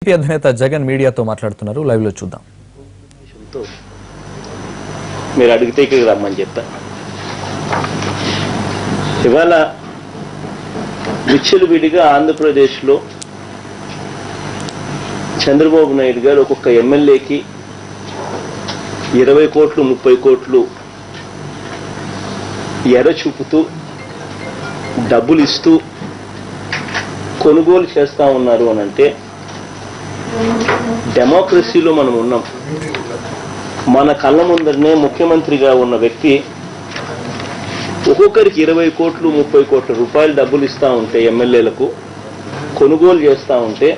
BJP అధినేత జగన్ మీడియాతో మాట్లాడుతున్నారు. లైవ్ లో చూద్దాం. మీరు అడిగితే ఇక్కడికి రమ్మని చెప్పా. ఇవాళ విచ్చలవిడిగా ఆంధ్రప్రదేశ్లో చంద్రబాబు నాయుడు గారు ఒక్కొక్క ఎమ్మెల్యేకి 20 కోట్లు 30 కోట్లు ఎర చూపుతూ డబ్బులు ఇస్తూ కొనుగోలు చేస్తా ఉన్నారు అని అంటే డెమోక్రసీలో మనం ఉన్నాం. మన కళ్ళ ముందరనే ముఖ్యమంత్రిగా ఉన్న వ్యక్తి ఒక్కొక్కరికి 20 కోట్లు 30 కోట్ల రూపాయలు డబ్బులు ఇస్తా ఉంటే ఎమ్మెల్యేలకు కొనుగోలు చేస్తా ఉంటే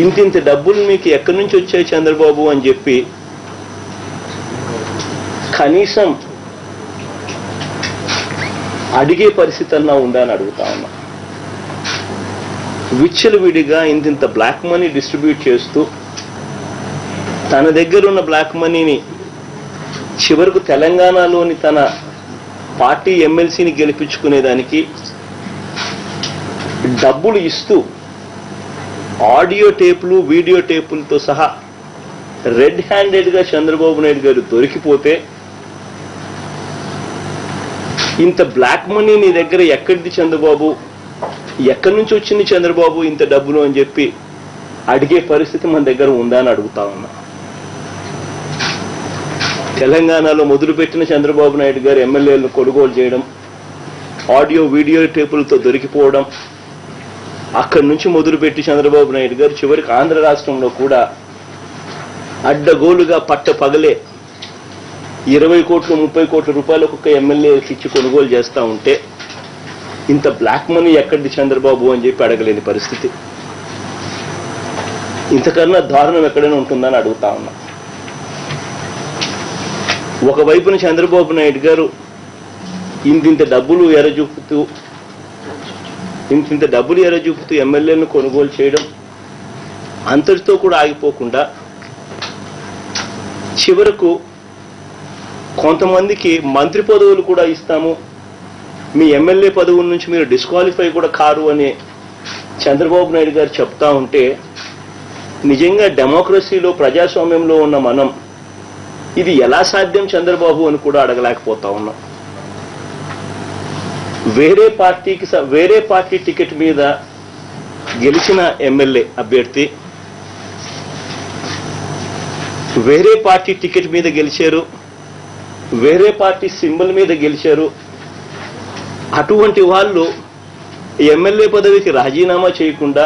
ఇంతింత డబ్బులు మీకు ఎక్కడి నుంచి వచ్చాయి చంద్రబాబు అని చెప్పి కనీసం అడిగే పరిస్థితి అన్నా ఉందా అని అడుగుతా ఉన్నా. విచ్చలవిడిగా ఇంతింత బ్లాక్ మనీ డిస్ట్రిబ్యూట్ చేస్తూ తన దగ్గర ఉన్న బ్లాక్ మనీని చివరకు తెలంగాణలోని తన పార్టీ ఎమ్మెల్సీని గెలిపించుకునేదానికి డబ్బులు ఇస్తూ ఆడియో టేపులు వీడియో టేపులతో సహా రెడ్ హ్యాండెడ్గా చంద్రబాబు నాయుడు గారు దొరికిపోతే ఇంత బ్లాక్ మనీ నీ దగ్గర ఎక్కడిది చంద్రబాబు, ఎక్కడి నుంచి వచ్చింది చంద్రబాబు ఇంత డబ్బులు అని చెప్పి అడిగే పరిస్థితి మన దగ్గర ఉందా అని అడుగుతా ఉన్నా. తెలంగాణలో మొదలుపెట్టిన చంద్రబాబు నాయుడు గారు ఎమ్మెల్యేలను కొనుగోలు చేయడం, ఆడియో వీడియో టేపులతో దొరికిపోవడం, అక్కడి నుంచి మొదలుపెట్టి చంద్రబాబు నాయుడు గారు చివరికి ఆంధ్ర రాష్ట్రంలో కూడా అడ్డగోలుగా పట్ట పగలే 20 కోట్లు 30 కోట్ల రూపాయలు ఒక్కొక్క ఎమ్మెల్యేకి ఇచ్చి కొనుగోలు చేస్తూ ఉంటే ఇంత బ్లాక్ మనీ ఎక్కడిది చంద్రబాబు అని చెప్పి అడగలేని పరిస్థితి. ఇంతకన్నా దారుణం ఎక్కడైనా ఉంటుందని అడుగుతా ఉన్నా. ఒకవైపున చంద్రబాబు నాయుడు గారు ఇంతింత డబ్బులు ఎరచూపుతూ ఎమ్మెల్యేలను కొనుగోలు చేయడం అంతటితో కూడా ఆగిపోకుండా చివరకు కొంతమందికి మంత్రి పదవులు కూడా ఇస్తాము, మీ ఎమ్మెల్యే పదవుల నుంచి మీరు డిస్క్వాలిఫై కూడా కారు అని చంద్రబాబు నాయుడు గారు చెప్తా ఉంటే నిజంగా డెమోక్రసీలో ప్రజాస్వామ్యంలో ఉన్న మనం ఇది ఎలా సాధ్యం చంద్రబాబు అని కూడా అడగలేకపోతా ఉన్నాం. వేరే పార్టీ టికెట్ మీద గెలిచిన ఎమ్మెల్యే అభ్యర్థి వేరే పార్టీ టికెట్ మీద గెలిచారు, వేరే పార్టీ సింబల్ మీద గెలిచారు. అటువంటి వాళ్ళు ఎమ్మెల్యే పదవికి రాజీనామా చేయకుండా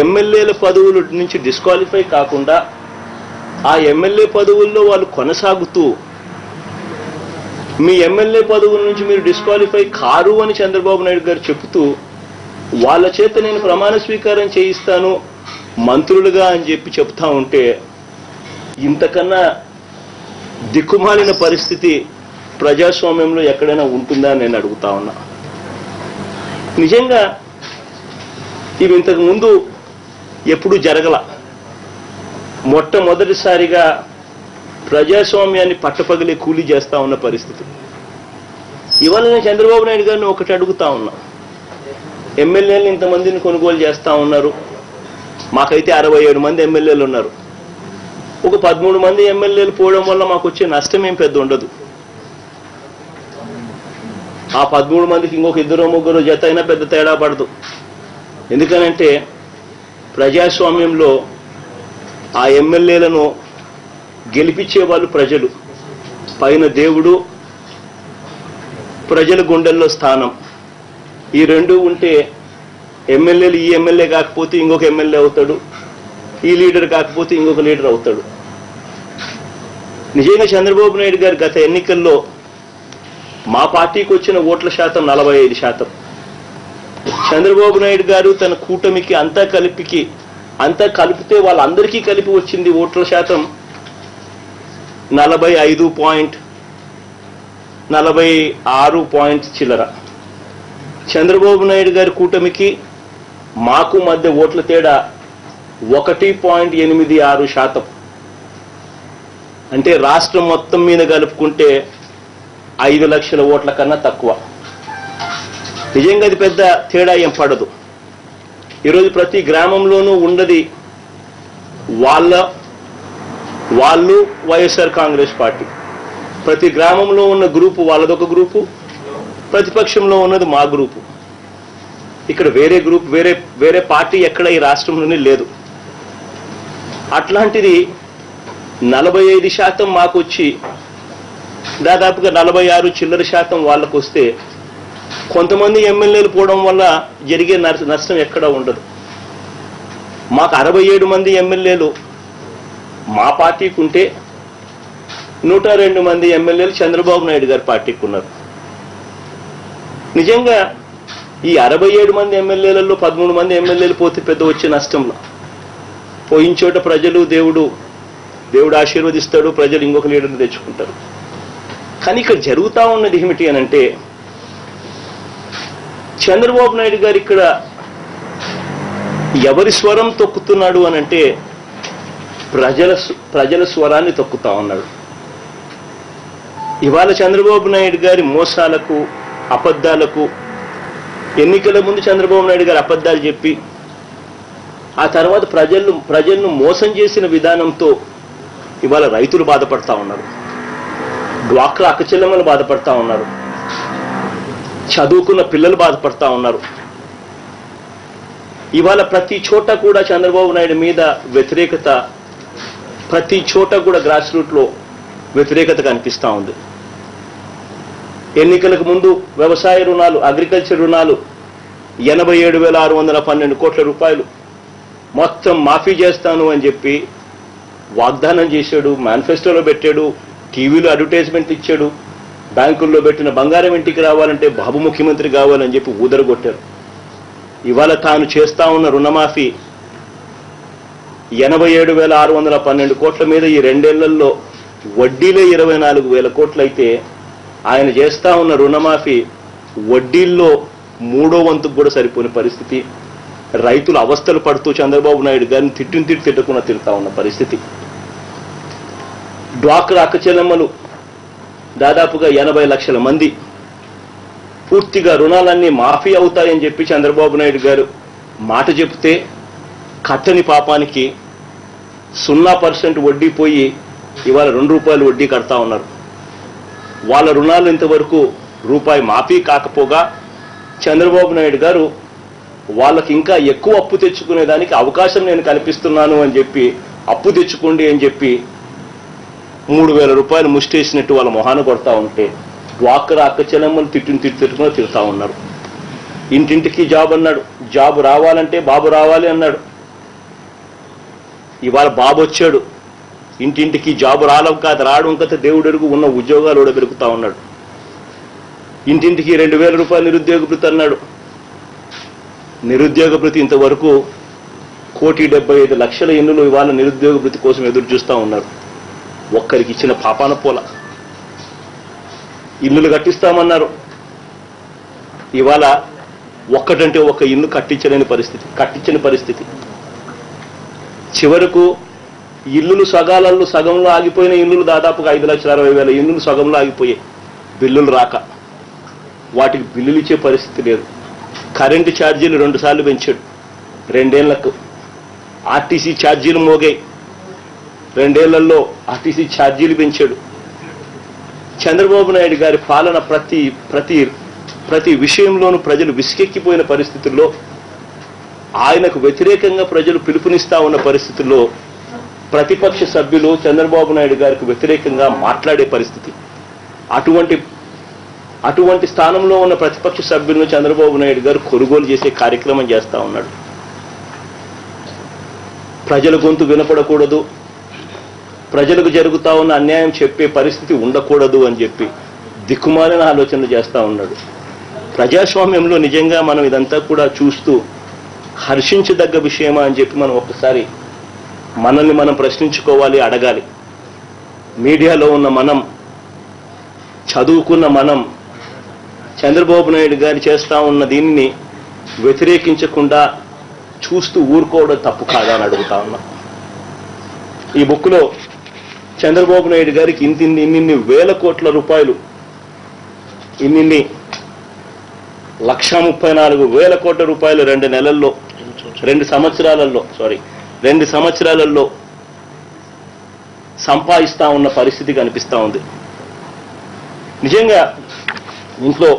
ఎమ్మెల్యేల పదవుల నుంచి డిస్క్వాలిఫై కాకుండా ఆ ఎమ్మెల్యే పదవుల్లో వాళ్ళు కొనసాగుతూ మీ ఎమ్మెల్యే పదవుల నుంచి మీరు డిస్క్వాలిఫై కారు అని చంద్రబాబు నాయుడు గారు చెబుతూ వాళ్ళ చేత నేను ప్రమాణ స్వీకారం చేయిస్తాను మంత్రులుగా అని చెప్పి చెప్తా ఉంటే ఇంతకన్నా దిక్కుమాలిన పరిస్థితి ప్రజాస్వామ్యంలో ఎక్కడైనా ఉంటుందా అని నేను అడుగుతా ఉన్నా. నిజంగా ఇవి ఇంతకు ముందు ఎప్పుడూ జరగల. మొట్టమొదటిసారిగా ప్రజాస్వామ్యాన్ని పట్టపగలే కూలీ చేస్తా ఉన్న పరిస్థితి. ఇవాళ నేను చంద్రబాబు నాయుడు గారిని ఒకటి అడుగుతా ఉన్నా. ఎమ్మెల్యేలు ఇంతమందిని కొనుగోలు చేస్తా ఉన్నారు, మాకైతే 67 మంది ఎమ్మెల్యేలు ఉన్నారు. ఒక 13 మంది ఎమ్మెల్యేలు పోవడం వల్ల మాకు వచ్చే నష్టం ఏం పెద్ద ఉండదు. ఆ 13 మందికి ఇంకొక 2-3 జత అయినా పెద్ద తేడా పడదు. ఎందుకనంటే ప్రజాస్వామ్యంలో ఆ ఎమ్మెల్యేలను గెలిపించే వాళ్ళు ప్రజలు, పైన దేవుడు, ప్రజల గుండెల్లో స్థానం. ఈ రెండు ఉంటే ఎమ్మెల్యేలు ఈ ఎమ్మెల్యే కాకపోతే ఇంకొక ఎమ్మెల్యే అవుతాడు, ఈ లీడర్ కాకపోతే ఇంకొక లీడర్ అవుతాడు. నిజంగా చంద్రబాబు నాయుడు గారు గత ఎన్నికల్లో మా పార్టీకి వచ్చిన ఓట్ల శాతం 45%. చంద్రబాబు నాయుడు గారు తన కూటమికి అంతా కలిపితే వాళ్ళందరికీ కలిపి వచ్చింది ఓట్ల శాతం 45.46 చిల్లర. చంద్రబాబు నాయుడు గారి కూటమికి మాకు మధ్య ఓట్ల తేడా 1.86%. అంటే రాష్ట్రం మొత్తం మీద కలుపుకుంటే 5 లక్షల ఓట్ల కన్నా తక్కువ. నిజంగా అది పెద్ద తేడా ఏం పడదు. ఈరోజు ప్రతి గ్రామంలోనూ ఉన్నది వాళ్ళు వైఎస్ఆర్ కాంగ్రెస్ పార్టీ. ప్రతి గ్రామంలో ఉన్న గ్రూపు వాళ్ళదొక గ్రూపు, ప్రతిపక్షంలో ఉన్నది మా గ్రూపు. ఇక్కడ వేరే గ్రూప్ వేరే పార్టీ ఎక్కడ ఈ రాష్ట్రంలోనే లేదు. అట్లాంటిది 45% మాకు వచ్చి దాదాపుగా 46 చిల్లర శాతం వాళ్ళకు వస్తే కొంతమంది ఎమ్మెల్యేలు పోవడం వల్ల జరిగే నష్టం ఎక్కడా ఉండదు. మాకు 67 మంది ఎమ్మెల్యేలు మా పార్టీకి ఉంటే 102 మంది ఎమ్మెల్యేలు చంద్రబాబు నాయుడు గారి పార్టీకి ఉన్నారు. నిజంగా ఈ 67 మంది ఎమ్మెల్యేలలో 13 మంది ఎమ్మెల్యేలు పోతే పెద్ద వచ్చే నష్టంలో పోయిన చోట ప్రజలు దేవుడు ఆశీర్వదిస్తాడు, ప్రజలు ఇంకొక లీడర్ని తెచ్చుకుంటారు. కానీ ఇక్కడ జరుగుతూ ఉన్నది ఏమిటి అనంటే చంద్రబాబు నాయుడు గారు ఇక్కడ ఎవరి స్వరం తొక్కుతున్నాడు అనంటే ప్రజల స్వరాన్ని తొక్కుతా ఉన్నాడు. ఇవాళ చంద్రబాబు నాయుడు గారి మోసాలకు అబద్ధాలకు ఎన్నికల ముందు చంద్రబాబు నాయుడు గారు అబద్ధాలు చెప్పి ఆ తర్వాత ప్రజలను మోసం చేసిన విధానంతో ఇవాళ రైతులు బాధపడతా ఉన్నారు, డ్వాక్రా అక్కచెల్లెమ్మలు బాధపడతా ఉన్నారు, చదువుకున్న పిల్లలు బాధపడతా ఉన్నారు. ఇవాళ ప్రతి చోట కూడా చంద్రబాబు నాయుడు మీద వ్యతిరేకత, ప్రతి చోట కూడా గ్రాస్ రూట్లో వ్యతిరేకత కనిపిస్తూ ఉంది. ఎన్నికలకు ముందు వ్యవసాయ రుణాలు, అగ్రికల్చర్ రుణాలు 87,612 కోట్ల రూపాయలు మొత్తం మాఫీ చేస్తాను అని చెప్పి వాగ్దానం చేశాడు, మేనిఫెస్టోలో పెట్టాడు, టీవీలో అడ్వర్టైజ్మెంట్ ఇచ్చాడు, బ్యాంకుల్లో పెట్టిన బంగారం ఇంటికి రావాలంటే బాబు ముఖ్యమంత్రి కావాలని చెప్పి ఊదరగొట్టారు. ఇవాళ తాను చేస్తా ఉన్న రుణమాఫీ 87,612 కోట్ల మీద ఈ 2 ఏళ్లలో వడ్డీలే 24,000 కోట్లు అయితే ఆయన చేస్తా ఉన్న రుణమాఫీ వడ్డీల్లో 3వ వంతుకు కూడా సరిపోని పరిస్థితి. రైతులు అవస్థలు పడుతూ చంద్రబాబు నాయుడు గారిని తిట్టుకున్న తిడతా ఉన్న పరిస్థితి. డ్వాక్రా అక్కచెల్లెమ్మలు దాదాపుగా 80 లక్షల మంది పూర్తిగా రుణాలన్నీ మాఫీ అవుతాయని చెప్పి చంద్రబాబు నాయుడు గారు మాట చెప్తే కట్టని పాపానికి 0% వడ్డీ పోయి ఇవాళ ₹2 వడ్డీ కడతా ఉన్నారు. వాళ్ళ రుణాలు ఇంతవరకు రూపాయి మాఫీ కాకపోగా చంద్రబాబు నాయుడు గారు వాళ్ళకి ఇంకా ఎక్కువ అప్పు తెచ్చుకునేదానికి అవకాశం నేను కల్పిస్తున్నాను అని చెప్పి అప్పు తెచ్చుకోండి అని చెప్పి ₹3,000 ముష్టేసినట్టు వాళ్ళ మొహాన కొడతా ఉంటే డ్వాక్రా అక్కచెల్లెమ్మలు తిట్టుకుని తిడతా ఉన్నారు. ఇంటింటికి జాబ్ అన్నాడు, జాబ్ రావాలంటే బాబు రావాలి అన్నాడు. ఇవాళ బాబు వచ్చాడు, ఇంటింటికి జాబు రావడం కదా దేవుడు ఎరుగు, ఉన్న ఉద్యోగాలు కూడా పెరుగుతా ఉన్నాడు. ఇంటింటికి ₹2,000 నిరుద్యోగ భృతి అన్నాడు. నిరుద్యోగ భృతి ఇంతవరకు 1,75,00,000 ఇల్లులు ఇవాళ నిరుద్యోగ భృతి కోసం ఎదురు చూస్తూ ఉన్నారు. ఒక్కరికి ఇచ్చిన పాపాన పోల. ఇల్లులు కట్టిస్తామన్నారు, ఇవాళ ఒక్కటంటే ఒక్క ఇల్లు కట్టించని పరిస్థితి. చివరకు ఇల్లులు సగంలో ఆగిపోయిన ఇల్లులు దాదాపుగా 5,60,000 ఇల్లులు సగంలో ఆగిపోయాయి బిల్లులు రాక. వాటికి బిల్లులు ఇచ్చే పరిస్థితి లేదు. కరెంటు ఛార్జీలు 2 సార్లు పెంచాడు 2 ఏళ్లకు. ఆర్టీసీ ఛార్జీలు మోగాయి, 2 ఏళ్లలో ఆర్టీసీ ఛార్జీలు పెంచాడు. చంద్రబాబు నాయుడు గారి పాలన ప్రతి విషయంలోనూ ప్రజలు విసికెక్కిపోయిన పరిస్థితుల్లో, ఆయనకు వ్యతిరేకంగా ప్రజలు పిలుపునిస్తా ఉన్న పరిస్థితుల్లో ప్రతిపక్ష సభ్యులు చంద్రబాబు నాయుడు గారికి వ్యతిరేకంగా మాట్లాడే పరిస్థితి. అటువంటి స్థానంలో ఉన్న ప్రతిపక్ష సభ్యులను చంద్రబాబు నాయుడు గారు కొనుగోలు చేసే కార్యక్రమం చేస్తా ఉన్నాడు. ప్రజల గొంతు వినపడకూడదు, ప్రజలకు జరుగుతా ఉన్న అన్యాయం చెప్పే పరిస్థితి ఉండకూడదు అని చెప్పి దిక్కుమాలిన ఆలోచనలు చేస్తా ఉన్నాడు. ప్రజాస్వామ్యంలో నిజంగా మనం ఇదంతా కూడా చూస్తూ హర్షించదగ్గ విషయమా అని చెప్పి మనం ఒక్కసారి మనల్ని మనం ప్రశ్నించుకోవాలి, అడగాలి. మీడియాలో ఉన్న మనం, చదువుకున్న మనం చంద్రబాబు నాయుడు గారు చేస్తా ఉన్న దీన్ని వ్యతిరేకించకుండా చూస్తూ ఊరుకోవడం తప్పు కాదా అని అడుగుతా ఉన్నా. ఈ బుక్లో చంద్రబాబు నాయుడు గారికి ఇన్ని వేల కోట్ల రూపాయలు, ఇన్ని 1,34,000 కోట్ల రూపాయలు 2 నెలల్లో 2 సంవత్సరాలలో సంపాదిస్తా ఉన్న పరిస్థితి కనిపిస్తూ ఉంది. నిజంగా ఇంట్లో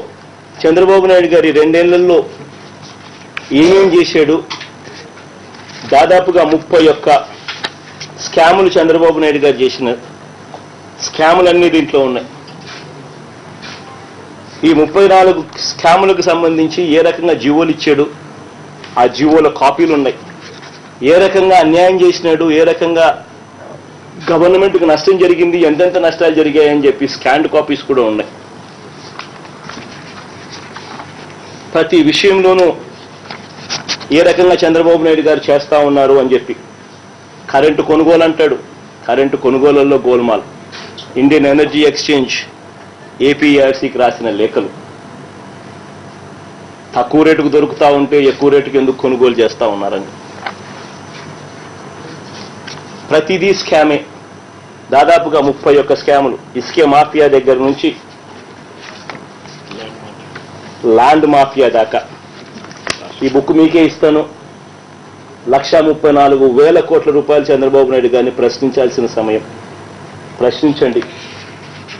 చంద్రబాబు నాయుడు గారి 2 ఏళ్లలో ఏమేం చేశాడు? దాదాపుగా 31 స్కాములు చంద్రబాబు నాయుడు గారు చేసిన స్కాములన్నీ దీంట్లో ఉన్నాయి. ఈ 34 స్కాములకు సంబంధించి ఏ రకంగా జీవోలు ఇచ్చాడు, ఆ జీవోల కాపీలు ఉన్నాయి. ఏ రకంగా అన్యాయం చేసినాడు, ఏ రకంగా గవర్నమెంట్కి నష్టం జరిగింది, ఎంతెంత నష్టాలు జరిగాయని చెప్పి స్కాన్డ్ కాపీస్ కూడా ఉన్నాయి. ప్రతి విషయంలోనూ ఏ రకంగా చంద్రబాబు నాయుడు గారు చేస్తా ఉన్నారు అని చెప్పి. కరెంటు కొనుగోలు అంటాడు, కరెంటు కొనుగోళ్లలో గోల్మాల్. ఇండియన్ ఎనర్జీ ఎక్స్చేంజ్ ఏపీఆర్సీకి రాసిన లేఖలు, తక్కువ రేటుకు దొరుకుతా ఉంటే ఎక్కువ రేటుకు ఎందుకు కొనుగోలు చేస్తా ఉన్నారని. ప్రతిదీ స్కామే. దాదాపుగా 31 స్కాములు. ఇసుకే మాఫియా దగ్గర నుంచి ల్యాండ్ మాఫియా దాకా. ఈ బుక్ మీకే ఇస్తాను. 1,34,000 కోట్ల రూపాయలు చంద్రబాబు నాయుడు గారిని ప్రశ్నించాల్సిన సమయం. ప్రశ్నించండి.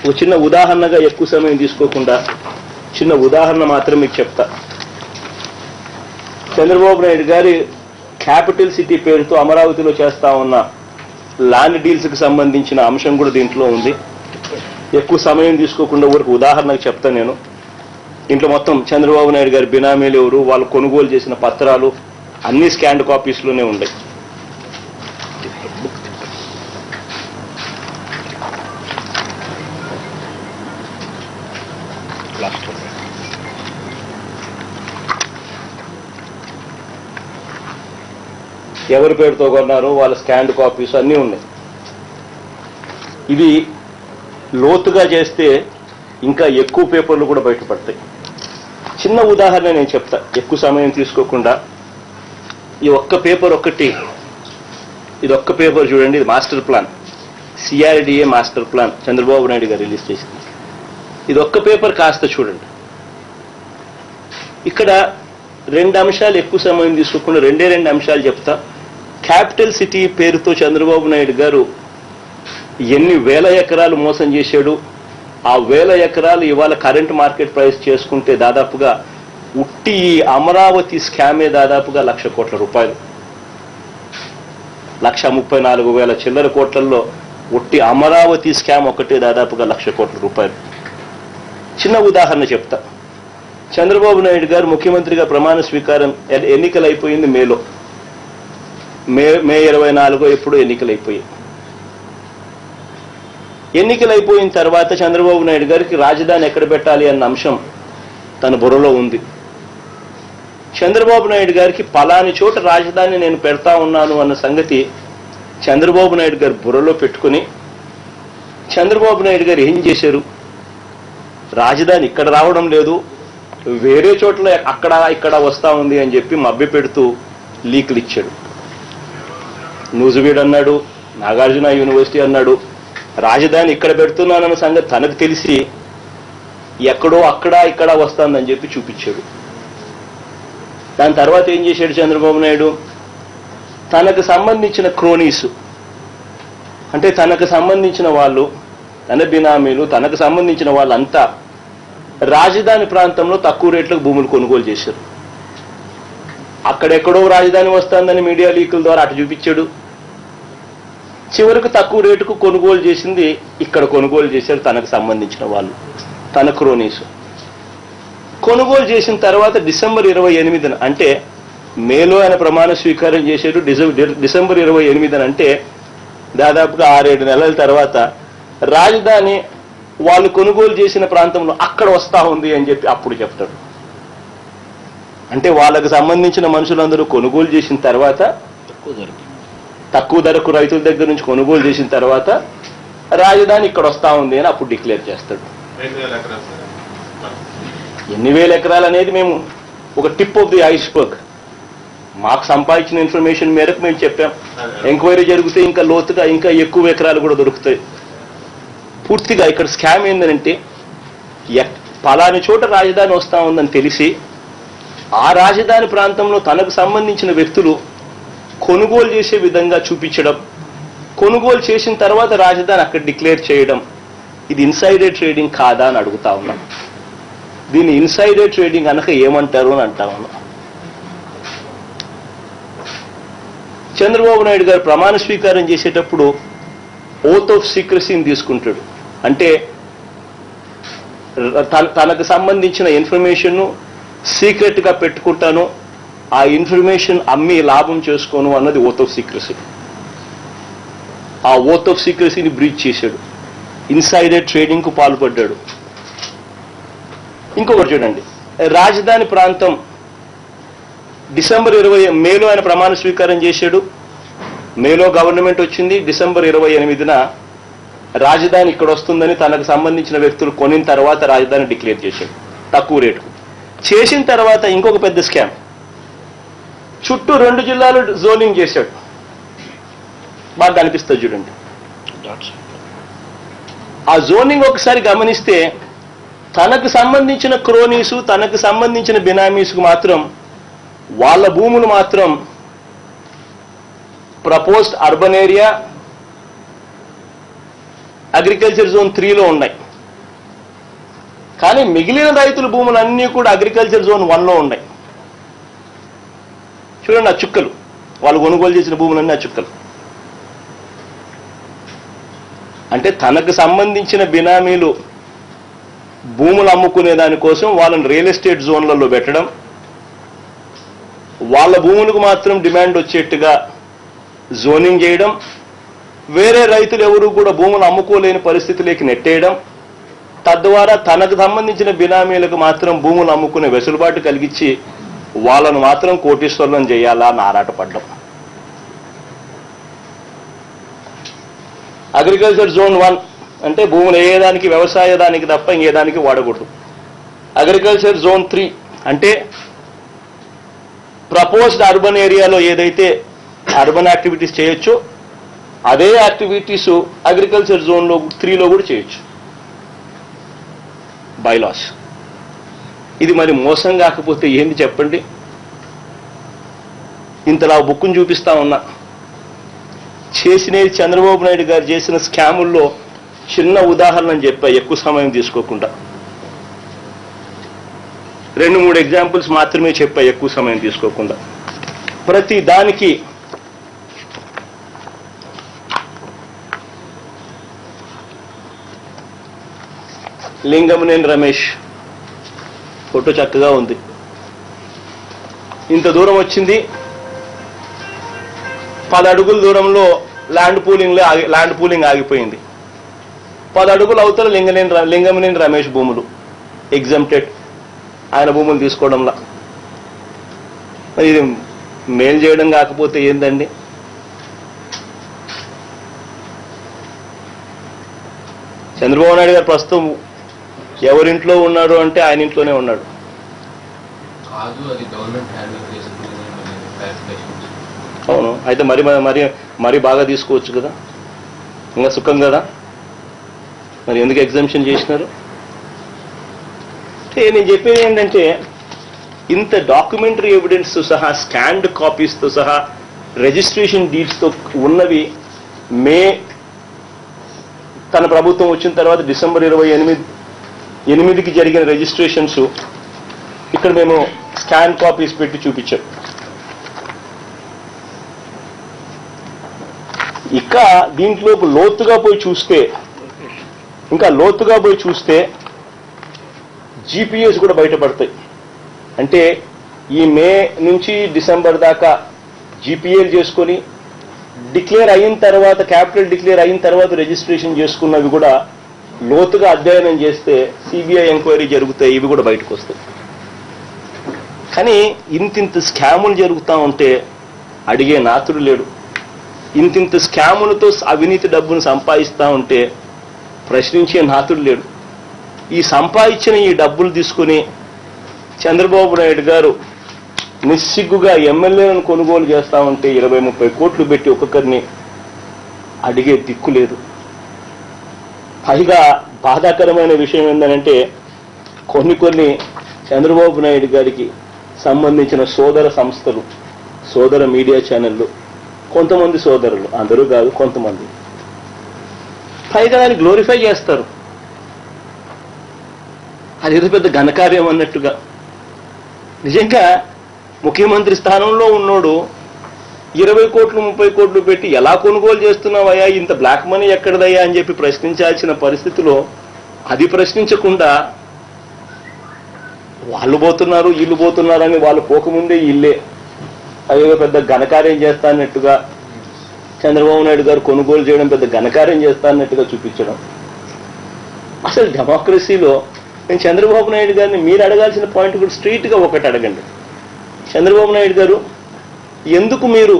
ఒక చిన్న ఉదాహరణగా, ఎక్కువ సమయం తీసుకోకుండా చిన్న ఉదాహరణ మాత్రం మీకు చెప్తా. చంద్రబాబు నాయుడు గారి క్యాపిటల్ సిటీ పేరుతో అమరావతిలో చేస్తా ఉన్న ల్యాండ్ డీల్స్కి సంబంధించిన అంశం కూడా దీంట్లో ఉంది. ఎక్కువ సమయం తీసుకోకుండా ఊరికి ఉదాహరణకు చెప్తాను నేను. దీంట్లో మొత్తం చంద్రబాబు నాయుడు గారి బినామీలు ఎవరు, వాళ్ళు కొనుగోలు చేసిన పత్రాలు అన్ని స్కాన్డ్ కాపీస్లోనే ఉన్నాయి. ఎవరి పేరుతో కొన్నారో వాళ్ళ స్కాన్డ్ కాపీస్ అన్నీ ఉన్నాయి. ఇది లోతుగా చేస్తే ఇంకా ఎక్కువ పేపర్లు కూడా బయటపడతాయి. చిన్న ఉదాహరణ నేను చెప్తా, ఎక్కువ సమయం తీసుకోకుండా. ఈ ఒక్క పేపర్ ఒకటి, ఇది ఒక్క పేపర్ చూడండి. ఇది master plan, CRDA master plan Chandrababu Naidu గారు రిలీజ్ చేసింది. ఇది ఒక్క పేపర్ కాస్త చూడండి. ఇక్కడ 2 అంశాలు, ఎక్కువ సమయం తీసుకోకుండా 2 అంశాలు చెప్తా. క్యాపిటల్ సిటీ పేరుతో చంద్రబాబు నాయుడు గారు ఎన్ని వేల ఎకరాలు మోసం చేశాడు. ఆ 1000 ఎకరాలు ఇవాళ కరెంట్ మార్కెట్ ప్రైస్ చేసుకుంటే దాదాపుగా ఉట్టి ఈ అమరావతి స్కామే దాదాపుగా 1,00,000 కోట్ల రూపాయలు. 1,34,000 చిల్లర కోట్లలో ఉట్టి అమరావతి స్కామ్ ఒకటే దాదాపుగా 1,00,000 కోట్ల రూపాయలు. చిన్న ఉదాహరణ చెప్తా. చంద్రబాబు నాయుడు గారు ముఖ్యమంత్రిగా ప్రమాణ స్వీకారం, ఎన్నికలు అయిపోయింది మేలో. మే 24 ఎప్పుడు ఎన్నికలు అయిపోయాయి. ఎన్నికలు అయిపోయిన తర్వాత చంద్రబాబు నాయుడు గారికి రాజధాని ఎక్కడ పెట్టాలి అన్న అంశం తన బుర్రలో ఉంది. చంద్రబాబు నాయుడు గారికి పలాని చోట రాజధాని నేను పెడతా ఉన్నాను అన్న సంగతి చంద్రబాబు నాయుడు గారు బుర్రలో పెట్టుకుని, చంద్రబాబు నాయుడు గారు ఏం చేశారు? రాజధాని ఇక్కడ రావడం లేదు, వేరే చోట్ల అక్కడ ఇక్కడ వస్తా ఉంది అని చెప్పి మభ్య పెడుతూ లీకులు ఇచ్చాడు. నూజివీడ్ అన్నాడు, నాగార్జున యూనివర్సిటీ అన్నాడు. రాజధాని ఇక్కడ పెడుతున్నానన్న సంగతి తనకు తెలిసి ఎక్కడో అక్కడ ఇక్కడ వస్తుందని చెప్పి చూపించాడు. దాని తర్వాత ఏం చేశాడు చంద్రబాబు నాయుడు? తనకు సంబంధించిన క్రోనీసు, అంటే తనకు సంబంధించిన వాళ్ళు, తన బినామీలు, తనకు సంబంధించిన వాళ్ళంతా రాజధాని ప్రాంతంలో తక్కువ రేట్లకు భూములు కొనుగోలు చేశారు. అక్కడెక్కడో రాజధాని వస్తుందని మీడియా లీకుల ద్వారా అటు చూపించాడు. చివరకు తక్కువ రేటుకు కొనుగోలు చేసింది ఇక్కడ కొనుగోలు చేశారు తనకు సంబంధించిన వాళ్ళు, తన క్రోనీసు. కొనుగోలు చేసిన తర్వాత డిసెంబర్ 28న, అంటే మేలో ఆయన ప్రమాణ స్వీకారం చేశాడు. డిసెంబర్ 28న, అంటే దాదాపుగా 6-7 నెలల తర్వాత రాజధాని వాళ్ళు కొనుగోలు చేసిన ప్రాంతంలో అక్కడ వస్తా ఉంది అని చెప్పి అప్పుడు చెప్తాడు. అంటే వాళ్ళకు సంబంధించిన మనుషులందరూ కొనుగోలు చేసిన తర్వాత, తక్కువ ధరకు రైతుల దగ్గర నుంచి కొనుగోలు చేసిన తర్వాత రాజధాని ఇక్కడ వస్తా ఉంది అని అప్పుడు డిక్లేర్ చేస్తాడు. ఎన్ని వేల ఎకరాలు అనేది మేము ఒక టిప్ ఆఫ్ ది ఐస్బర్గ్, మాకు సంపాదించిన ఇన్ఫర్మేషన్ మేరకు మేము చెప్పాం. ఎంక్వైరీ జరిగితే ఇంకా లోతుగా ఇంకా ఎక్కువ ఎకరాలు కూడా దొరుకుతాయి. పూర్తిగా ఇక్కడ స్కామ్ ఏంటంటే, పలాని చోట రాజధాని వస్తా ఉందని తెలిసి ఆ రాజధాని ప్రాంతంలో తనకు సంబంధించిన వ్యక్తులు కొనుగోలు చేసే విధంగా చూపించడం, కొనుగోలు చేసిన తర్వాత రాజధాని అక్కడ డిక్లేర్ చేయడం, ఇది ఇన్సైడర్ ట్రేడింగ్ కాదా అని అడుగుతా ఉన్నాం. దీన్ని ఇన్సైడర్ ట్రేడింగ్ అనక ఏమంటారు అని అంటా ఉన్నాం. చంద్రబాబు నాయుడు గారు ప్రమాణ స్వీకారం చేసేటప్పుడు ఓత్ ఆఫ్ సీక్రసీని తీసుకుంటాడు. అంటే తనకు సంబంధించిన ఇన్ఫర్మేషన్ సీక్రెట్గా పెట్టుకుంటాను, ఆ ఇన్ఫర్మేషన్ అమ్మి లాభం చేసుకోను అన్నది ఓత్ ఆఫ్ సీక్రసీ. ఆ ఓత్ ఆఫ్ సీక్రసీని బ్రీచ్ చేశాడు, ఇన్సైడర్ ట్రేడింగ్కు పాల్పడ్డాడు. ఇంకొకటి చూడండి, రాజధాని ప్రాంతం డిసెంబర్ 20 మేలో ఆయన ప్రమాణ స్వీకారం చేశాడు. మేలో గవర్నమెంట్ వచ్చింది. డిసెంబర్ 28న రాజధాని ఇక్కడ వస్తుందని తనకు సంబంధించిన వ్యక్తులు కొనిన తర్వాత రాజధాని డిక్లేర్ చేశాడు తక్కువ రేటుకు. చేసిన తర్వాత ఇంకొక పెద్ద స్కామ్, చుట్టూ 2 జిల్లాలు జోనింగ్ చేశాడు. బాగా కనిపిస్తుంది చూడండి. ఆ జోనింగ్ ఒకసారి గమనిస్తే తనకు సంబంధించిన క్రోనీసు, తనకు సంబంధించిన బినామీస్కు మాత్రం వాళ్ళ భూములు మాత్రం proposed urban area agriculture zone 3లో ఉన్నాయి. కానీ మిగిలిన రైతుల భూములన్నీ కూడా అగ్రికల్చర్ జోన్ 1లో ఉన్నాయి. చూడండి ఆ చుక్కలు, వాళ్ళు కొనుగోలు చేసిన భూములన్నీ ఆ చుక్కలు. అంటే తనకు సంబంధించిన బినామీలు భూములు అమ్ముకునే దానికోసం వాళ్ళని రియల్ ఎస్టేట్ జోన్లలో పెట్టడం, వాళ్ళ భూములకు మాత్రం డిమాండ్ వచ్చేట్టుగా జోనింగ్ చేయడం, వేరే రైతులు ఎవరు కూడా భూములు అమ్ముకోలేని పరిస్థితిలోకి నెట్టేయడం, తద్వారా తనకు సంబంధించిన బినామీలకు మాత్రం భూములు అమ్ముకునే వెసులుబాటు కలిగించి వాళ్ళను మాత్రం కోటీశ్వరులను చేయాలా అని ఆరాటపడ్డం. అగ్రికల్చర్ జోన్ 1 అంటే భూములు ఏదానికి వ్యవసాయ దానికి తప్ప ఇంకేదానికి వాడకూడదు. అగ్రికల్చర్ జోన్ 3 అంటే ప్రపోజ్డ్ అర్బన్ ఏరియాలో ఏదైతే అర్బన్ యాక్టివిటీస్ చేయొచ్చో అదే యాక్టివిటీస్ అగ్రికల్చర్ జోన్లో 3లో కూడా చేయొచ్చు బైలాస్. ఇది మరి మోసం కాకపోతే ఏంది చెప్పండి? ఇంతలా బుక్కును చూపిస్తా ఉన్నా. చేసినది చంద్రబాబు నాయుడు గారు చేసిన స్కాముల్లో చిన్న ఉదాహరణ చెప్పా, ఎక్కువ సమయం తీసుకోకుండా 2-3 ఎగ్జాంపుల్స్ మాత్రమే చెప్పా, ఎక్కువ సమయం తీసుకోకుండా. ప్రతి దానికి లింగమనేని రమేష్ ఫోటో చక్కగా ఉంది. ఇంత దూరం వచ్చింది, 10 అడుగుల దూరంలో ల్యాండ్ పూలింగ్ ఆగిపోయింది. 10 అడుగులు అవతల లింగమనేని రమేష్ భూములు ఎగ్జామ్టెడ్, ఆయన భూములు తీసుకోవడంలా. మరి ఇది మేలు చేయడం కాకపోతే ఏందండి? చంద్రబాబు నాయుడు గారు ప్రస్తుతం ఎవరింట్లో ఉన్నాడు అంటే ఆయన ఇంట్లోనే ఉన్నాడు. అవును, అయితే మరి మరి మరి బాగా తీసుకోవచ్చు కదా, ఇంకా సుఖం కదా. మరి ఎందుకు ఎగ్జామ్షన్ చేసినారు? నేను చెప్పేది ఏంటంటే, ఇంత డాక్యుమెంటరీ ఎవిడెన్స్తో సహా, స్కాన్డ్ కాపీస్తో సహా, రిజిస్ట్రేషన్ డీడ్స్తో ఉన్నవి తన ప్రభుత్వం వచ్చిన తర్వాత డిసెంబర్ 28కి జరిగిన రిజిస్ట్రేషన్స్ ఇక్కడ మేము స్కాన్ కాపీస్ పెట్టి చూపించాం. ఇక దీంట్లో లోతుగా పోయి చూస్తే జీపీఎస్ కూడా బయటపడతాయి. అంటే ఈ మే నుంచి డిసెంబర్ దాకా జీపీఎల్ చేసుకొని డిక్లేర్ అయిన తర్వాత, క్యాపిటల్ డిక్లేర్ అయిన తర్వాత రిజిస్ట్రేషన్ చేసుకున్నవి కూడా లోతుగా అధ్యయనం చేస్తే సిబిఐ ఎంక్వైరీ జరుగుతాయి, ఇవి కూడా బయటకు వస్తాయి. కానీ ఇంతింత స్కాములు జరుగుతూ ఉంటే అడిగే నాతుడు లేడు. ఇంతింత స్కాములతో అవినీతి డబ్బును సంపాదిస్తూ ఉంటే ప్రశ్నించే నాతుడు లేడు. ఈ సంపాదించిన ఈ డబ్బులు తీసుకుని చంద్రబాబు నాయుడు గారు నిస్సిగ్గుగా ఎమ్మెల్యేలను కొనుగోలు చేస్తూ ఉంటే 20-30 కోట్లు పెట్టి ఒక్కొక్కరిని అడిగే దిక్కు లేదు. పైగా బాధాకరమైన విషయం ఏంటంటే, కొన్ని చంద్రబాబు నాయుడు గారికి సంబంధించిన సోదర సంస్థలు, సోదర మీడియా ఛానళ్ళు, కొంతమంది సోదరులు, అందరూ కాదు కొంతమంది, పైగా దాన్ని గ్లోరిఫై చేస్తారు. అదేదో పెద్ద ఘనకార్యం అన్నట్టుగా. నిజంగా ముఖ్యమంత్రి స్థానంలో ఉన్నోడు 20 కోట్లు 30 కోట్లు పెట్టి ఎలా కొనుగోలు చేస్తున్నావయ్యా, ఇంత బ్లాక్ మనీ ఎక్కడదయ్యా అని చెప్పి ప్రశ్నించాల్సిన పరిస్థితిలో అది ప్రశ్నించకుండా వాళ్ళు పోతున్నారు వీళ్ళు పోతున్నారని వాళ్ళు పోకముందే ఇల్లే అదేదో పెద్ద ఘనకార్యం చేస్తానట్టుగా, చంద్రబాబు నాయుడు గారు కొనుగోలు చేయడం పెద్ద ఘనకార్యం చేస్తానట్టుగా చూపించడం. అసలు డెమోక్రసీలో నేను చంద్రబాబు నాయుడు గారిని మీరు అడగాల్సిన పాయింట్ కూడా స్ట్రైట్గా ఒకటి అడగండి. చంద్రబాబు నాయుడు గారు, ఎందుకు మీరు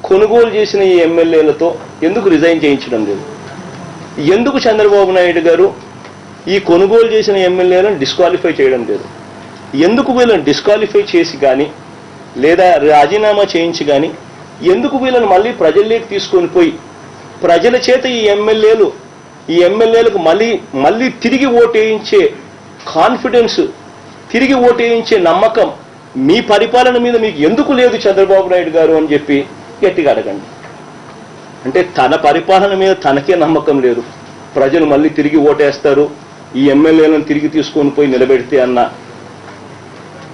కొనుగోలు చేసిన ఈ ఎమ్మెల్యేలతో ఎందుకు రిజైన్ చేయించడం లేదు? ఎందుకు చంద్రబాబు నాయుడు గారు ఈ కొనుగోలు చేసిన ఎమ్మెల్యేలను డిస్క్వాలిఫై చేయడం లేదు? ఎందుకు వీళ్ళని డిస్క్వాలిఫై చేసి కానీ లేదా రాజీనామా చేయించి కానీ ఎందుకు వీళ్ళని మళ్ళీ ప్రజల్లోకి తీసుకొని పోయి ప్రజల చేత ఈ ఎమ్మెల్యేలకు మళ్ళీ తిరిగి ఓటేయించే కాన్ఫిడెన్స్, తిరిగి ఓటేయించే నమ్మకం మీ పరిపాలన మీద మీకు ఎందుకు లేదు చంద్రబాబు నాయుడు గారు అని చెప్పి గట్టిగా అడగండి. అంటే తన పరిపాలన మీద తనకే నమ్మకం లేదు, ప్రజలు మళ్ళీ తిరిగి ఓటేస్తారు, ఈ ఎమ్మెల్యేలను తిరిగి తీసుకొని పోయి నిలబెడితే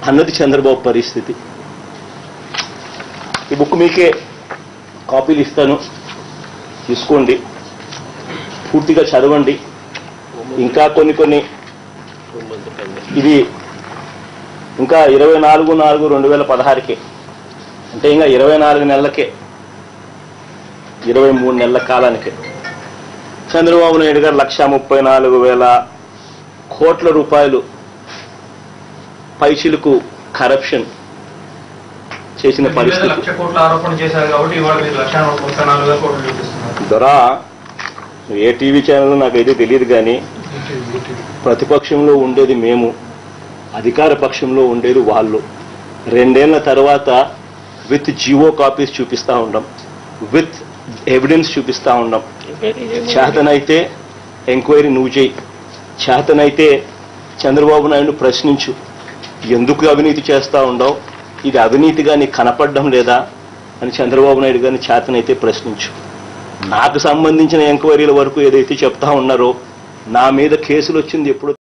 అన్నది చంద్రబాబు పరిస్థితి. ఈ బుక్ మీకే కాపీలు ఇస్తాను, తీసుకోండి, పూర్తిగా చదవండి. ఇంకా కొన్ని ఇది ఇంకా 24/4/2016కే, అంటే ఇంకా 24 నెలలకే, 23 నెలల కాలానికే చంద్రబాబు నాయుడు గారు 1,34,000 కోట్ల రూపాయలు పైచిలకు కరప్షన్ చేసిన పరిస్థితి. దొరా ఏ టీవీ ఛానల్ నాకైతే తెలియదు, కానీ ప్రతిపక్షంలో ఉండేది మేము, అధికార పక్షంలో ఉండేది వాళ్ళు. 2 ఏళ్ల తర్వాత విత్ జియో కాపీస్ చూపిస్తూ ఉన్నాం, విత్ ఎవిడెన్స్ చూపిస్తూ ఉన్నాం. చేతనైతే ఎంక్వైరీ నువ్వు చేయి, చేతనైతే చంద్రబాబు నాయుడు ప్రశ్నించు, ఎందుకు అవినీతి చేస్తూ ఉండవు, ఇది అవినీతిగా నీకు కనపడడం లేదా అని చంద్రబాబు నాయుడు గారిని చేతనైతే ప్రశ్నించు. నాకు సంబంధించిన ఎంక్వైరీల వరకు ఏదైతే చెప్తా ఉన్నారో, నా మీద కేసులు వచ్చింది ఎప్పుడు